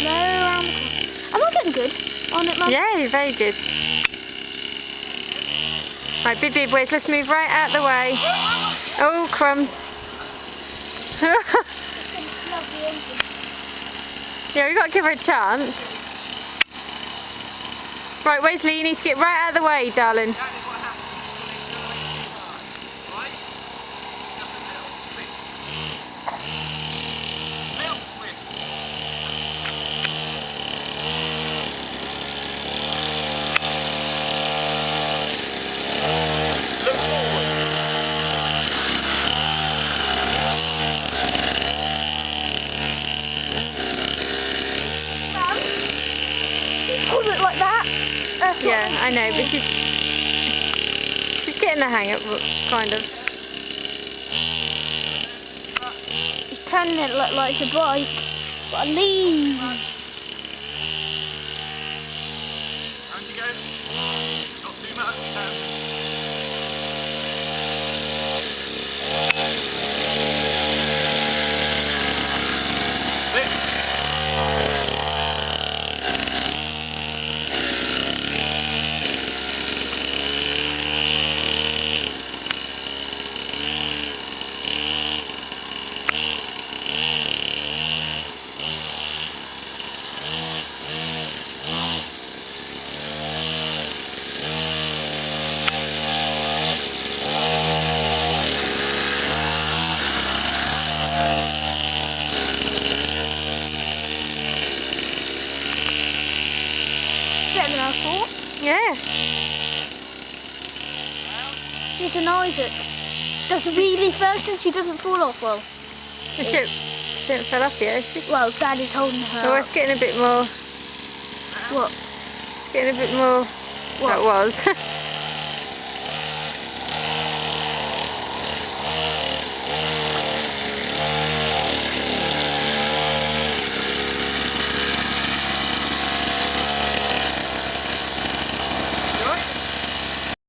around the corner. Am I getting good on it, Mum? Yeah, you're very good. Right, big boys, let's move right out the way. Oh, crumbs. Yeah, we've got to give her a chance. Right, Wesley, you need to get right out of the way, darling. Hold it like that. That's what Yeah, I know, but she's getting the hang of it, kind of. She's turning it like it's a bike. But lean. Round you go. Not too much, Tamzin. Sit. Better than I thought. Yeah. She denies it. Does the wheelie first and she doesn't fall off well. She didn't fell off yet, is she? Well, Daddy's holding her. Oh, it's getting a bit more. What? It's getting a bit more. What? That was.